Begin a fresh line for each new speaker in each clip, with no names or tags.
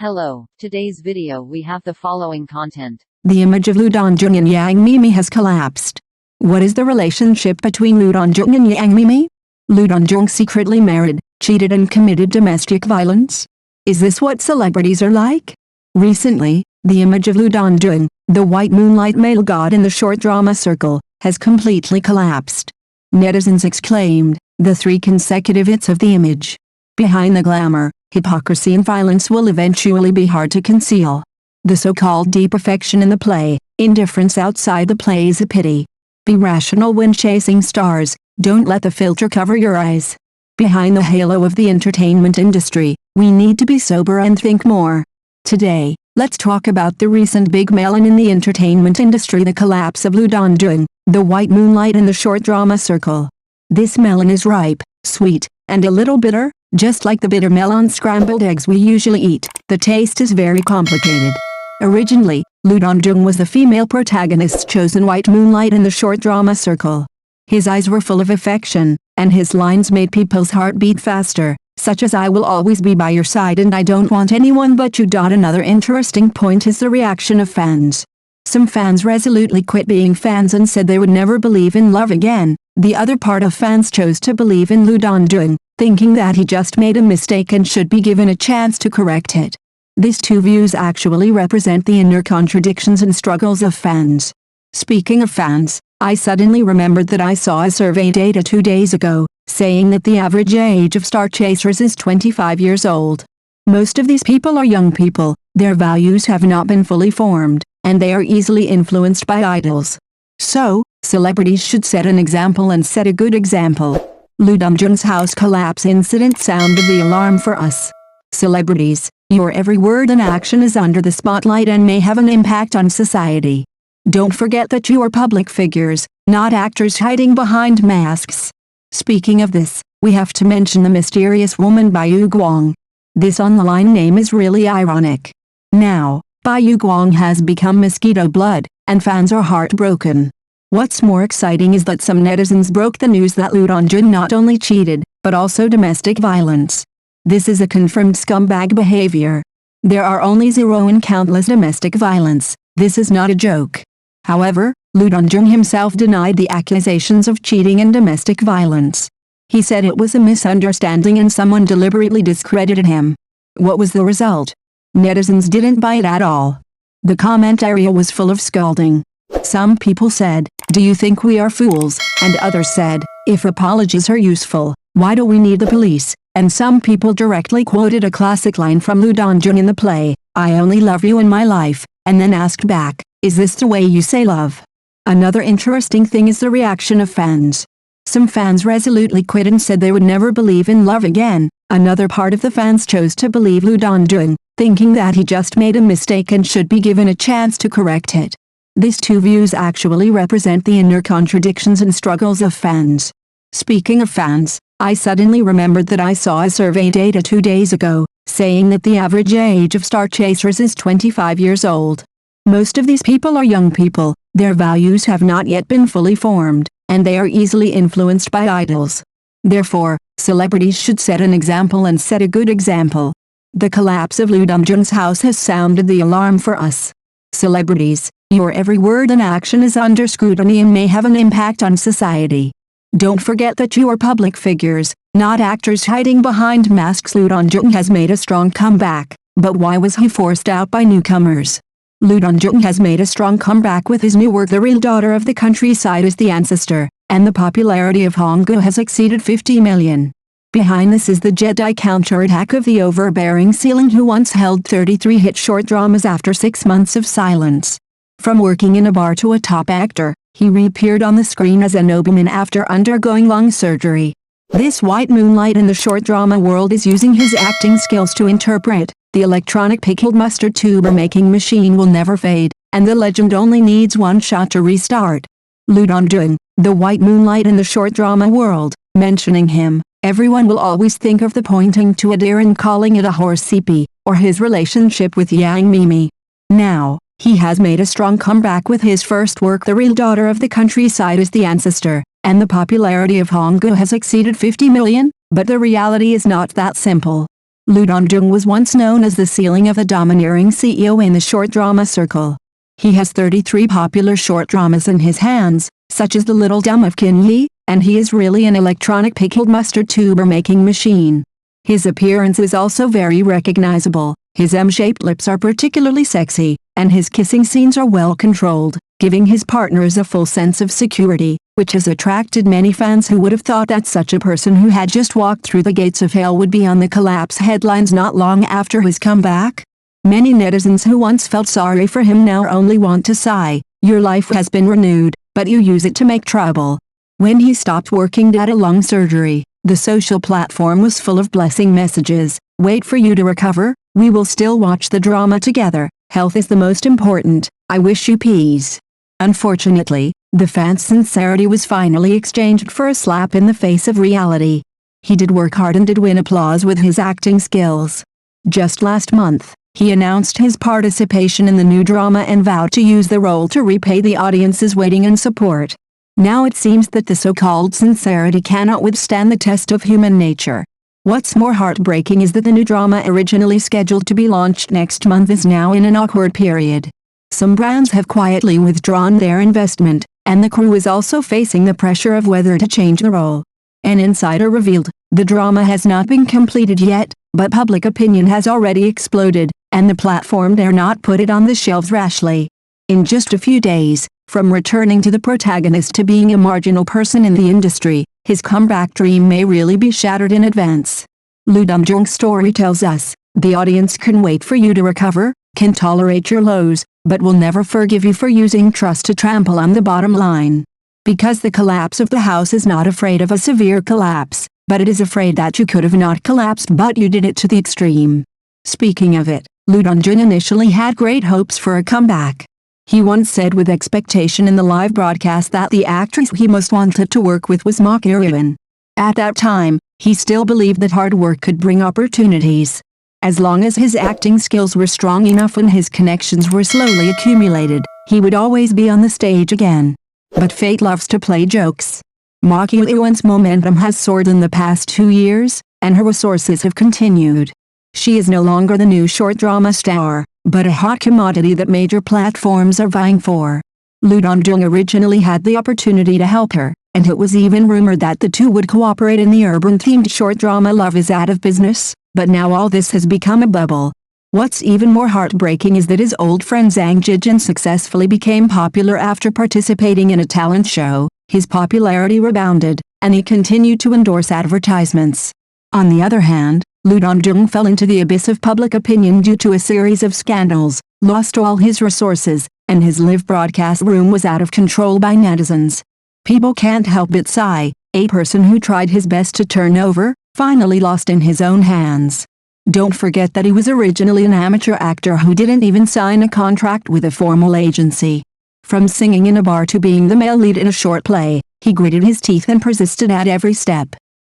Hello, today's video we have the following content.
The image of Lu Dandong and Yang Mimi has collapsed. What is the relationship between Lu Dandong and Yang Mimi? Lu Dandong secretly married, cheated and committed domestic violence? Is this what celebrities are like? Recently, the image of Lu Dandong, the white moonlight male god in the short drama circle, has completely collapsed. Netizens exclaimed, the 3 consecutive hits of the image. Behind the glamour, hypocrisy and violence will eventually be hard to conceal. The so-called deep affection in the play, indifference outside the play is a pity. Be rational when chasing stars, don't let the filter cover your eyes. Behind the halo of the entertainment industry, we need to be sober and think more. Today, let's talk about the recent big melon in the entertainment industry, the collapse of Lu Dandong, the white moonlight in the short drama circle. This melon is ripe, sweet, and a little bitter. Just like the bitter melon scrambled eggs we usually eat, the taste is very complicated. Originally, Lu Dandong was the female protagonist's chosen white moonlight in the short drama circle. His eyes were full of affection, and his lines made people's heart beat faster, such as "I will always be by your side and I don't want anyone but you." Another interesting point is the reaction of fans. Some fans resolutely quit being fans and said they would never believe in love again. The other part of fans chose to believe in Lu Dandong, thinking that he just made a mistake and should be given a chance to correct it. These two views actually represent the inner contradictions and struggles of fans. Speaking of fans, I suddenly remembered that I saw a survey data 2 days ago, saying that the average age of star chasers is 25 years old. Most of these people are young people, their values have not been fully formed, and they are easily influenced by idols. So, celebrities should set an example and set a good example. Lu Dandong's house collapse incident sounded the alarm for us. Celebrities, your every word and action is under the spotlight and may have an impact on society. Don't forget that you are public figures, not actors hiding behind masks. Speaking of this, we have to mention the mysterious woman Bayu Guang. This online name is really ironic. Now, Bayu Guang has become mosquito blood, and fans are heartbroken. What's more exciting is that some netizens broke the news that Lu Dandong not only cheated, but also domestic violence. This is a confirmed scumbag behavior. There are only 0 in countless domestic violence. This is not a joke. However, Lu Dandong himself denied the accusations of cheating and domestic violence. He said it was a misunderstanding and someone deliberately discredited him. What was the result? Netizens didn't buy it at all. The comment area was full of scolding. Some people said, "Do you think we are fools?" And others said, "If apologies are useful, why do we need the police?" And some people directly quoted a classic line from Lu Dandong in the play, "I only love you in my life," and then asked back, "Is this the way you say love?" Another interesting thing is the reaction of fans. Some fans resolutely quit and said they would never believe in love again. Another part of the fans chose to believe Lu Dandong, thinking that he just made a mistake and should be given a chance to correct it. These two views actually represent the inner contradictions and struggles of fans. Speaking of fans, I suddenly remembered that I saw a survey data 2 days ago, saying that the average age of star chasers is 25 years old. Most of these people are young people, their values have not yet been fully formed, and they are easily influenced by idols. Therefore, celebrities should set an example and set a good example. The collapse of Lu Dandong's house has sounded the alarm for us. Celebrities, your every word and action is under scrutiny and may have an impact on society. Don't forget that you are public figures, not actors hiding behind masks. Lu Dandong has made a strong comeback, but why was he forced out by newcomers? Lu Dandong has made a strong comeback with his new work The Real Daughter of the Countryside is the Ancestor, and the popularity of Honggu has exceeded 50 million. Behind this is the Jedi counterattack of the overbearing Sealing, who once held 33 hit short dramas after 6 months of silence. From working in a bar to a top actor, he reappeared on the screen as a nobleman after undergoing lung surgery. This white moonlight in the short drama world is using his acting skills to interpret, the electronic pickled mustard tuber making machine will never fade, and the legend only needs one shot to restart. Lu Dandong, the white moonlight in the short drama world, mentioning him, everyone will always think of the pointing to a deer and calling it a horsey, or his relationship with Yang Mimi. Now, he has made a strong comeback with his first work The Real Daughter of the Countryside is the Ancestor, and the popularity of Honggu has exceeded 50 million, but the reality is not that simple. Lee Dandong was once known as the ceiling of a domineering CEO in the short drama circle. He has 33 popular short dramas in his hands, such as The Little Dum of Kin Yi, and he is really an electronic pickled mustard tuber-making machine. His appearance is also very recognizable, his M-shaped lips are particularly sexy, and his kissing scenes are well controlled, giving his partners a full sense of security, which has attracted many fans who would have thought that such a person who had just walked through the gates of hell would be on the collapse headlines not long after his comeback. Many netizens who once felt sorry for him now only want to sigh, "Your life has been renewed, but you use it to make trouble." When he stopped working due to lung surgery, the social platform was full of blessing messages. "Wait for you to recover, we will still watch the drama together, health is the most important, I wish you peace." Unfortunately, the fans' sincerity was finally exchanged for a slap in the face of reality. He did work hard and did win applause with his acting skills. Just last month, he announced his participation in the new drama and vowed to use the role to repay the audience's waiting and support. Now it seems that the so-called sincerity cannot withstand the test of human nature. What's more heartbreaking is that the new drama originally scheduled to be launched next month is now in an awkward period. Some brands have quietly withdrawn their investment, and the crew is also facing the pressure of whether to change the role. An insider revealed, the drama has not been completed yet, but public opinion has already exploded, and the platform dare not put it on the shelves rashly. In just a few days, from returning to the protagonist to being a marginal person in the industry, his comeback dream may really be shattered in advance. Lee Dandong's story tells us, the audience can wait for you to recover, can tolerate your lows, but will never forgive you for using trust to trample on the bottom line. Because the collapse of the house is not afraid of a severe collapse, but it is afraid that you could have not collapsed but you did it to the extreme. Speaking of it, Lee Dandong initially had great hopes for a comeback. He once said with expectation in the live broadcast that the actress he most wanted to work with was Ma Kyun. At that time, he still believed that hard work could bring opportunities. As long as his acting skills were strong enough and his connections were slowly accumulated, he would always be on the stage again. But fate loves to play jokes. Ma Kyun's momentum has soared in the past 2 years, and her resources have continued. She is no longer the new short drama star, but a hot commodity that major platforms are vying for. Lee Dandong originally had the opportunity to help her, and it was even rumored that the two would cooperate in the urban-themed short drama Love is Out of Business, but now all this has become a bubble. What's even more heartbreaking is that his old friend Zhang Jijun successfully became popular after participating in a talent show. His popularity rebounded, and he continued to endorse advertisements. On the other hand, Lee Dandong fell into the abyss of public opinion due to a series of scandals, lost all his resources, and his live broadcast room was out of control by netizens. People can't help but sigh, a person who tried his best to turn over, finally lost in his own hands. Don't forget that he was originally an amateur actor who didn't even sign a contract with a formal agency. From singing in a bar to being the male lead in a short play, he gritted his teeth and persisted at every step.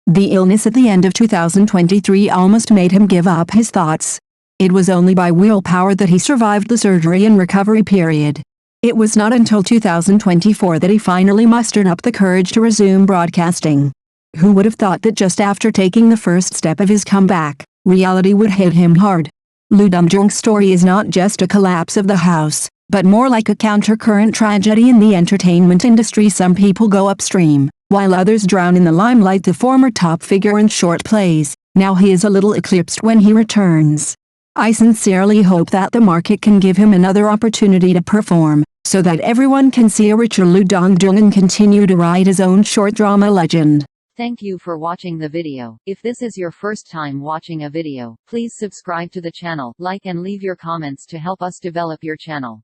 The illness at the end of 2023 almost made him give up his thoughts. It was only by willpower that he survived the surgery and recovery period. It was not until 2024 that he finally mustered up the courage to resume broadcasting. Who would have thought that just after taking the first step of his comeback, reality would hit him hard? Lee Dandong's story is not just a collapse of the house, but more like a countercurrent tragedy in the entertainment industry. Some people go upstream, while others drown in the limelight. The former top figure in short plays, now he is a little eclipsed when he returns. I sincerely hope that the market can give him another opportunity to perform, so that everyone can see a richer Lee Dandong and continue to ride his own short drama legend.
Thank you for watching the video. If this is your first time watching a video, please subscribe to the channel, like and leave your comments to help us develop your channel.